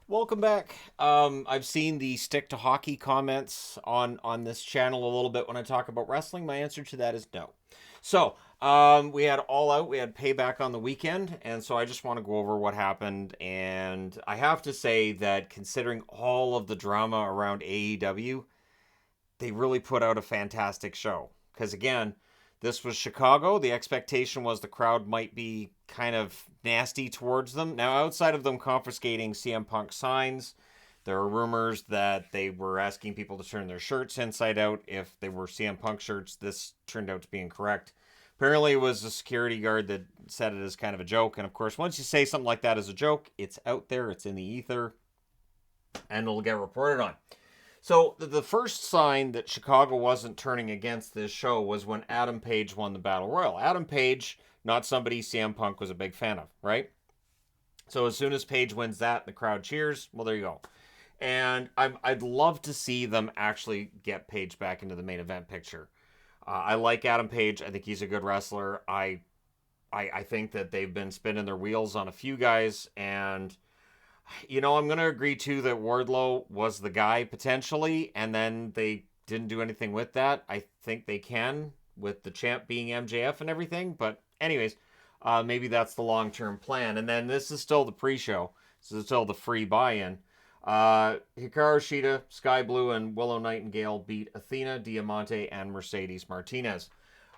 Welcome back. I've seen the stick to hockey comments on this channel a little bit when I talk about wrestling. My answer to that is no. So, we had All Out, we had Payback on the weekend, and so I just want to go over what happened. And I have to say that considering all of the drama around AEW, they really put out a fantastic show. Because again, this was Chicago. The expectation was the crowd might be kind of nasty towards them. Now, outside of them confiscating CM Punk signs, there are rumors that they were asking people to turn their shirts inside out if they were CM Punk shirts. This turned out to be incorrect. Apparently, it was a security guard that said it as kind of a joke. And of course, once you say something like that as a joke, it's out there, it's in the ether, and it'll get reported on. So the first sign that Chicago wasn't turning against this show was when Adam Page won the Battle Royal. Adam Page, not somebody CM Punk was a big fan of, right? So as soon as Page wins that, the crowd cheers. Well, there you go. And I'd love to see them actually get Page back into the main event picture. I like Adam Page. I think he's a good wrestler. I think that they've been spinning their wheels on a few guys, and I'm going to agree too that Wardlow was the guy potentially, and then they didn't do anything with that. I think they can with the champ being MJF and everything, but anyways, maybe that's the long term plan. And then this is still the pre show, this is still the free buy in. Hikaru Shida, Sky Blue, and Willow Nightingale beat Athena, Diamante, and Mercedes Martinez.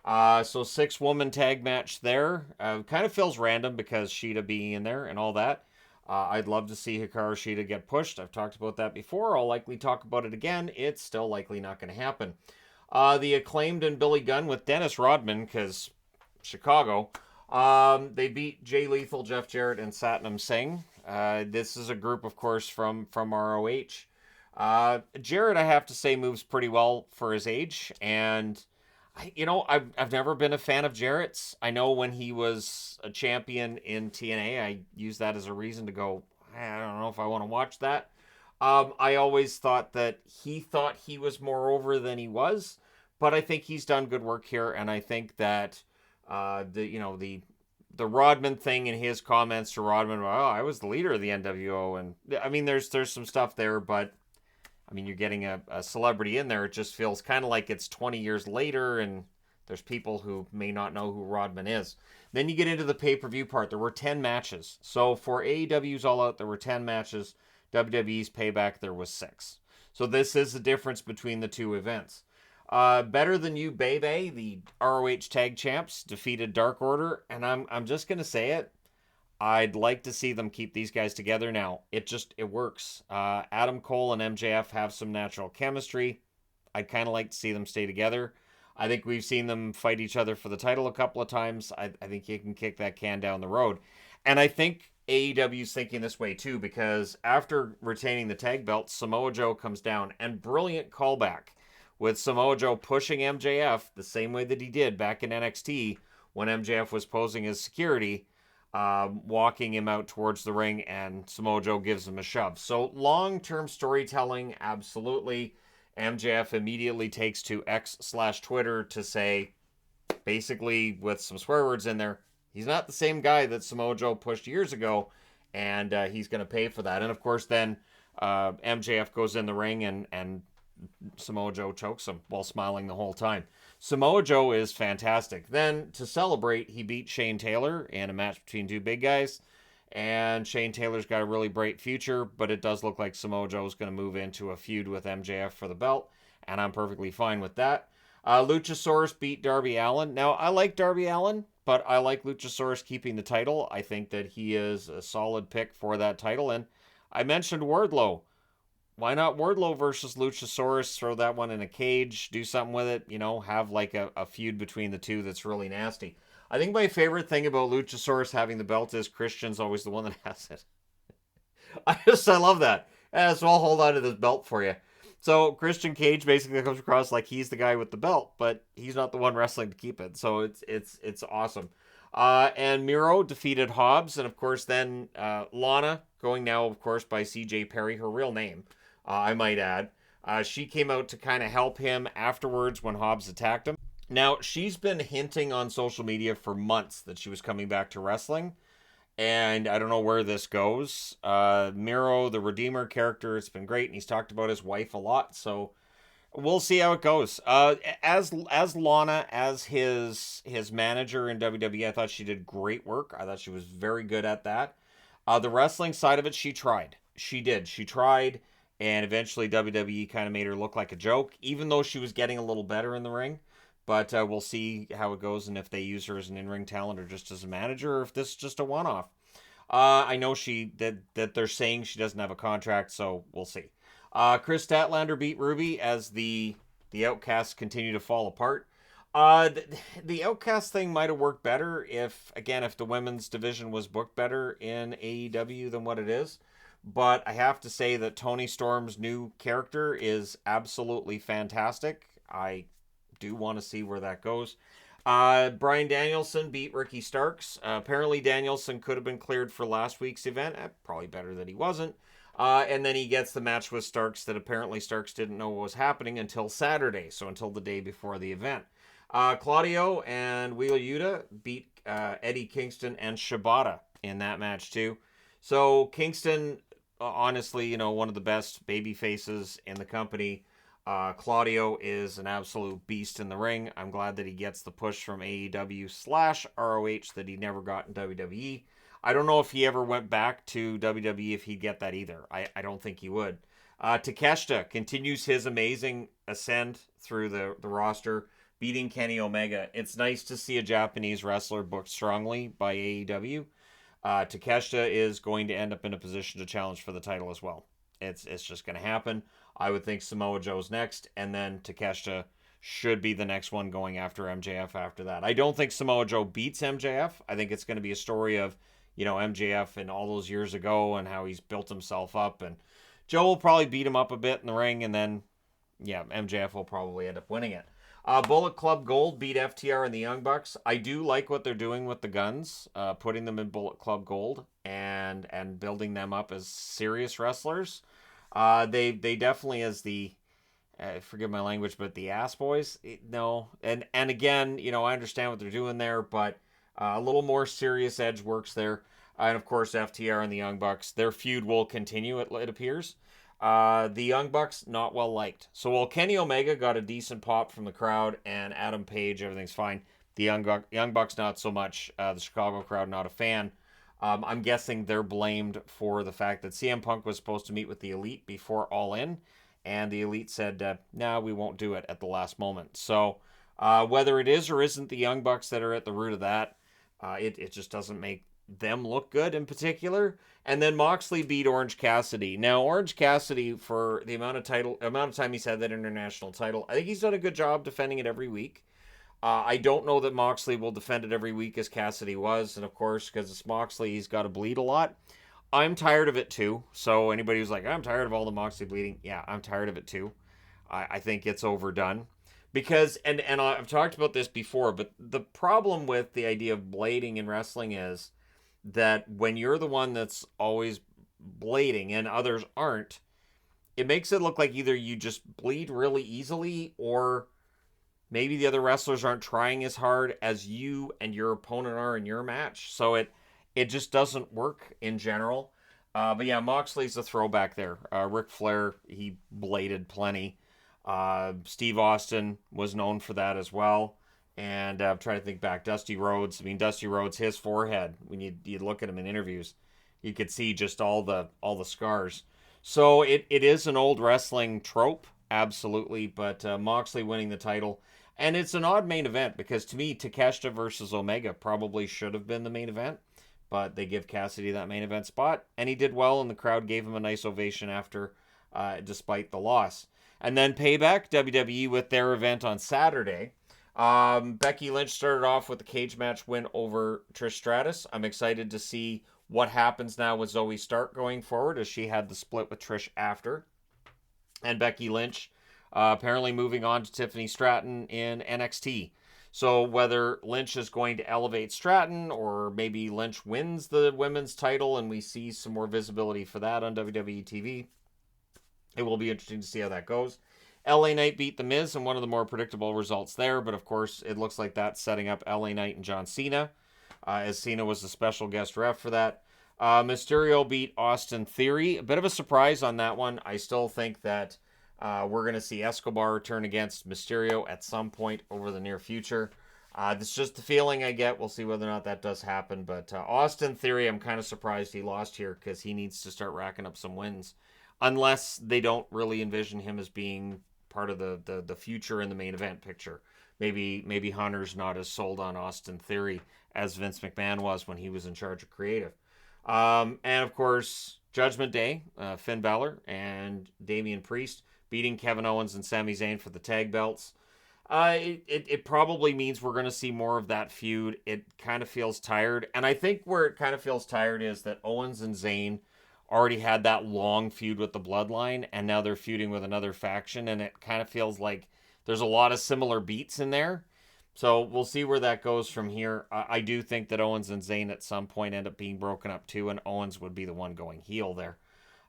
So 6-woman tag match there. Kind of feels random because Shida being in there and all that. I'd love to see Hikaru Shida get pushed. I've talked about that before. I'll likely talk about it again. It's still likely not going to happen. The Acclaimed and Billy Gunn with Dennis Rodman, because Chicago. They beat Jay Lethal, Jeff Jarrett, and Satnam Singh. This is a group, of course, from ROH. Jarrett, I have to say, moves pretty well for his age, and I've never been a fan of Jarrett's. I know when he was a champion in TNA, I used that as a reason to go, I don't know if I want to watch that. I always thought he was more over than he was, but I think he's done good work here, and I think that the Rodman thing in his comments to Rodman, oh, I was the leader of the NWO, and I mean, there's some stuff there, but I mean, you're getting a celebrity in there. It just feels kind of like it's 20 years later, and there's people who may not know who Rodman is. Then you get into the pay per view part. There were 10 matches. So for AEW's All Out, there were 10 matches. WWE's Payback, there was 6. So this is the difference between the two events. Better Than You, Bebe, the ROH Tag Champs, defeated Dark Order, and I'm just gonna say it. I'd like to see them keep these guys together now. It works. Adam Cole and MJF have some natural chemistry. I'd kind of like to see them stay together. I think we've seen them fight each other for the title a couple of times. I think you can kick that can down the road. And I think AEW's thinking this way too, because after retaining the tag belt, Samoa Joe comes down, and brilliant callback with Samoa Joe pushing MJF the same way that he did back in NXT when MJF was posing as security, walking him out towards the ring, and Samoa Joe gives him a shove. So long-term storytelling, absolutely. MJF immediately takes to X/Twitter to say, basically with some swear words in there, he's not the same guy that Samoa Joe pushed years ago, and he's going to pay for that. And of course, then MJF goes in the ring, and Samoa Joe chokes him while smiling the whole time. Samoa Joe is fantastic. Then, to celebrate, he beat Shane Taylor in a match between two big guys. And Shane Taylor's got a really bright future, but it does look like Samoa Joe's going to move into a feud with MJF for the belt, and I'm perfectly fine with that. Luchasaurus beat Darby Allin. Now, I like Darby Allin, but I like Luchasaurus keeping the title. I think that he is a solid pick for that title, and I mentioned Wardlow. Why not Wardlow versus Luchasaurus? Throw that one in a cage, do something with it, have like a feud between the two that's really nasty. I think my favorite thing about Luchasaurus having the belt is Christian's always the one that has it. I love that. Yeah, so I'll hold on to this belt for you. So Christian Cage basically comes across like he's the guy with the belt, but he's not the one wrestling to keep it. So it's awesome. And Miro defeated Hobbs, and of course then Lana, going now of course by CJ Perry, her real name, I might add. She came out to kind of help him afterwards when Hobbs attacked him. Now, she's been hinting on social media for months that she was coming back to wrestling. And I don't know where this goes. Miro, the Redeemer character, it's been great, and he's talked about his wife a lot, so we'll see how it goes. As Lana, as his manager in WWE, I thought she did great work. I thought she was very good at that. The wrestling side of it, she tried. She did. She tried, and eventually WWE kind of made her look like a joke, even though she was getting a little better in the ring. But we'll see how it goes, and if they use her as an in-ring talent or just as a manager, or if this is just a one-off. I know that they're saying she doesn't have a contract, so we'll see. Chris Statlander beat Ruby as the Outcasts continue to fall apart. The Outcast thing might have worked better if the women's division was booked better in AEW than what it is. But I have to say that Tony Storm's new character is absolutely fantastic. I do want to see where that goes. Brian Danielson beat Ricky Starks. Apparently, Danielson could have been cleared for last week's event. Probably better that he wasn't. And then he gets the match with Starks that apparently Starks didn't know what was happening until Saturday, so until the day before the event. Claudio and Wheeler Yuta beat Eddie Kingston and Shibata in that match, too. So Kingston, honestly, one of the best baby faces in the company. Claudio is an absolute beast in the ring. I'm glad that he gets the push from AEW/ROH that he never got in WWE. I don't know if he ever went back to WWE if he'd get that either. I don't think he would. Takeshita continues his amazing ascent through the roster, beating Kenny Omega. It's nice to see a Japanese wrestler booked strongly by AEW. Takeshita is going to end up in a position to challenge for the title as well. It's just going to happen. I would think Samoa Joe's next, and then Takeshita should be the next one going after MJF after that. I don't think Samoa Joe beats MJF. I think it's going to be a story of, MJF and all those years ago and how he's built himself up. And Joe will probably beat him up a bit in the ring, and then, MJF will probably end up winning it. Bullet Club Gold beat FTR and the Young Bucks. I do like what they're doing with the guns, putting them in Bullet Club Gold and building them up as serious wrestlers. They definitely as the forgive my language, but the ass boys, no. And again, I understand what they're doing there, but a little more serious edge works there. And of course, FTR and the Young Bucks, their feud will continue. It appears. The Young Bucks not well liked. So while Kenny Omega got a decent pop from the crowd and Adam Page, everything's fine. The Young Bucks not so much. The Chicago crowd not a fan. I'm guessing they're blamed for the fact that CM Punk was supposed to meet with the Elite before All In, and the Elite said, "No, we won't do it" at the last moment. So whether it is or isn't the Young Bucks that are at the root of that, it just doesn't make them look good in particular. And then Moxley beat Orange Cassidy. Now Orange Cassidy, for the amount of time he's had that international title, I think he's done a good job defending it every week. I don't know that Moxley will defend it every week as Cassidy was, and of course, because it's Moxley, he's got to bleed a lot. I'm tired of it too. So anybody who's like, I'm tired of all the Moxley bleeding, yeah, I'm tired of it too. I think it's overdone. Because, and I've talked about this before, but the problem with the idea of blading in wrestling is that when you're the one that's always blading and others aren't, it makes it look like either you just bleed really easily, or maybe the other wrestlers aren't trying as hard as you and your opponent are in your match. So it just doesn't work in general. But yeah, Moxley's a throwback there. Ric Flair, he bladed plenty. Steve Austin was known for that as well. And I'm trying to think back. Dusty Rhodes. Dusty Rhodes, his forehead, when you look at him in interviews, you could see just all the scars. So it is an old wrestling trope, absolutely. But Moxley winning the title. And it's an odd main event because to me, Takeshita versus Omega probably should have been the main event. But they give Cassidy that main event spot. And he did well, and the crowd gave him a nice ovation after, despite the loss. And then Payback, WWE with their event on Saturday. Becky Lynch started off with a cage match win over Trish Stratus. I'm excited to see what happens now with Zoe Stark going forward, as she had the split with Trish after. And Becky Lynch apparently moving on to Tiffany Stratton in NXT. So whether Lynch is going to elevate Stratton, or maybe Lynch wins the women's title and we see some more visibility for that on WWE TV, it will be interesting to see how that goes. LA Knight beat The Miz in one of the more predictable results there, but of course it looks like that's setting up LA Knight and John Cena. as Cena was the special guest ref for that. Mysterio beat Austin Theory. A bit of a surprise on that one. I still think that we're going to see Escobar turn against Mysterio at some point over the near future. This is just the feeling I get. We'll see whether or not that does happen. But Austin Theory, I'm kind of surprised he lost here because he needs to start racking up some wins. Unless they don't really envision him as being part of the future in the main event picture. Maybe Hunter's not as sold on Austin Theory as Vince McMahon was when he was in charge of creative. And of course, Judgment Day, Finn Balor and Damian Priest beating Kevin Owens and Sami Zayn for the tag belts. It probably means we're going to see more of that feud. It kind of feels tired. And I think where it kind of feels tired is that Owens and Zayn already had that long feud with the Bloodline, and now they're feuding with another faction, and it kind of feels like there's a lot of similar beats in there. So we'll see where that goes from here. I do think that Owens and Zayn at some point end up being broken up too, and Owens would be the one going heel there.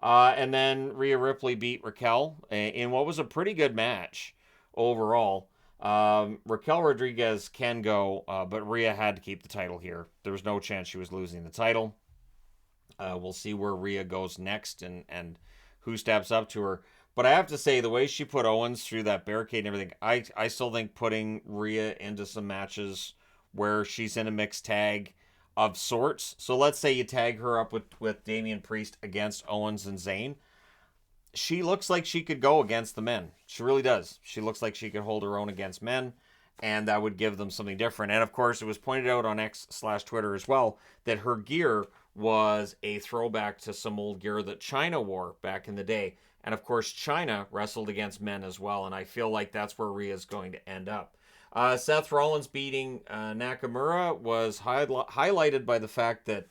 And then Rhea Ripley beat Raquel in what was a pretty good match overall. Raquel Rodriguez can go, but Rhea had to keep the title here. There was no chance she was losing the title. We'll see where Rhea goes next and who steps up to her. But I have to say, the way she put Owens through that barricade and everything, I still think putting Rhea into some matches where she's in a mixed tag of sorts. So let's say you tag her up with Damian Priest against Owens and Zayn. She looks like she could go against the men. She really does. She looks like she could hold her own against men, and that would give them something different. And of course, it was pointed out on X/Twitter as well that her gear was a throwback to some old gear that Chyna wore back in the day. And of course, Chyna wrestled against men as well, and I feel like that's where Rhea's going to end up. Seth Rollins beating Nakamura was highlighted by the fact that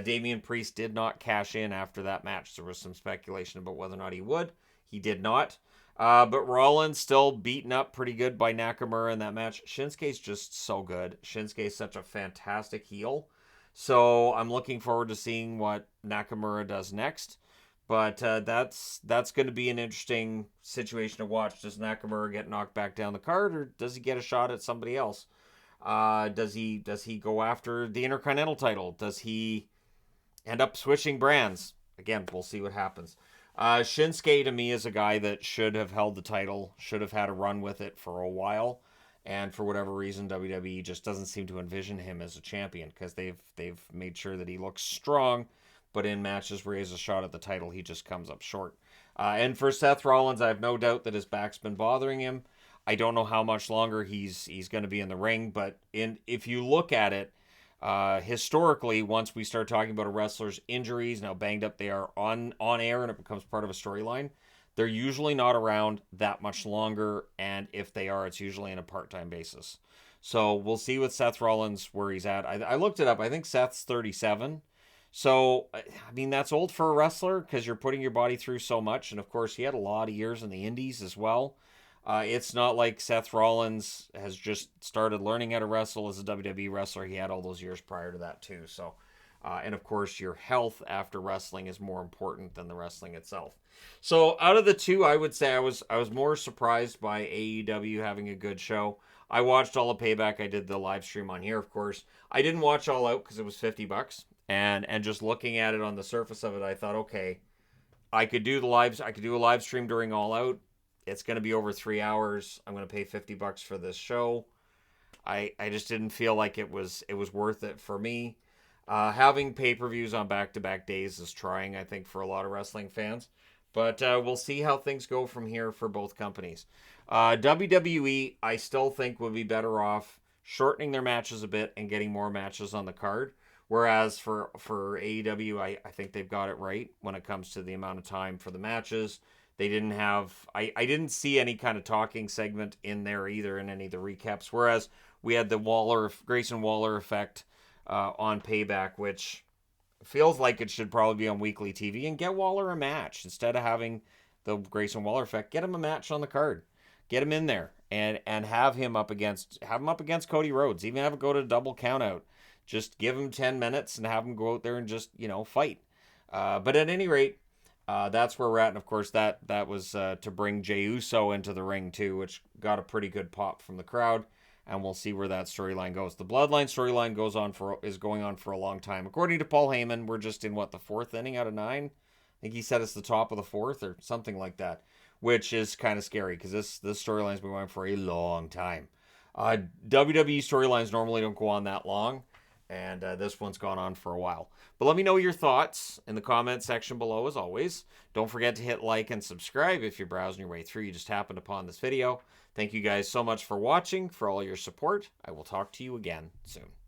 Damian Priest did not cash in after that match. There was some speculation about whether or not he would. He did not. But Rollins still beaten up pretty good by Nakamura in that match. Shinsuke's just so good. Shinsuke's such a fantastic heel. So I'm looking forward to seeing what Nakamura does next. But that's going to be an interesting situation to watch. Does Nakamura get knocked back down the card, or does he get a shot at somebody else? Does he go after the Intercontinental title? Does he end up switching brands? Again, we'll see what happens. Shinsuke to me is a guy that should have held the title, should have had a run with it for a while, and for whatever reason, WWE just doesn't seem to envision him as a champion because they've made sure that he looks strong, but in matches where he has a shot at the title, he just comes up short. And for Seth Rollins, I have no doubt that his back's been bothering him. I don't know how much longer he's going to be in the ring, but if you look at it, historically, once we start talking about a wrestler's injuries, and how banged up they are on air and it becomes part of a storyline, they're usually not around that much longer, and if they are, it's usually on a part-time basis. So we'll see with Seth Rollins where he's at. I looked it up. I think Seth's 37. So, I mean, that's old for a wrestler because you're putting your body through so much. And, of course, he had a lot of years in the indies as well. It's not like Seth Rollins has just started learning how to wrestle as a WWE wrestler. He had all those years prior to that, too. So, and, of course, your health after wrestling is more important than the wrestling itself. So, out of the two, I would say I was more surprised by AEW having a good show. I watched all of Payback. I did the live stream on here, of course. I didn't watch All Out because it was $50. And just looking at it on the surface of it, I thought, okay, I could do a live stream during All Out. It's going to be over 3 hours. I'm going to pay $50 for this show. I just didn't feel like it was worth it for me. Having pay-per-views on back-to-back days is trying, I think, for a lot of wrestling fans. But we'll see how things go from here for both companies. WWE, I still think would be better off shortening their matches a bit and getting more matches on the card. Whereas for AEW, I think they've got it right when it comes to the amount of time for the matches. They didn't have... I didn't see any kind of talking segment in there either in any of the recaps. Whereas we had the Grayson Waller effect on Payback, which feels like it should probably be on weekly TV. And get Waller a match. Instead of having the Grayson Waller effect, get him a match on the card. Get him in there and have him up against Cody Rhodes. Even have it go to double count out. Just give him 10 minutes and have him go out there and just, fight. But at any rate, that's where we're at. And, of course, that was to bring Jey Uso into the ring, too, which got a pretty good pop from the crowd. and we'll see where that storyline goes. The Bloodline storyline is going on for a long time. According to Paul Heyman, we're just in the fourth inning out of 9. I think he said it's the top of the fourth or something like that, which is kind of scary because this storyline's been going for a long time. WWE storylines normally don't go on that long, and this one's gone on for a while. But let me know your thoughts in the comment section below, as always. Don't forget to hit like and subscribe if you're browsing your way through. You just happened upon this video. Thank you guys so much for watching, for all your support. I will talk to you again soon.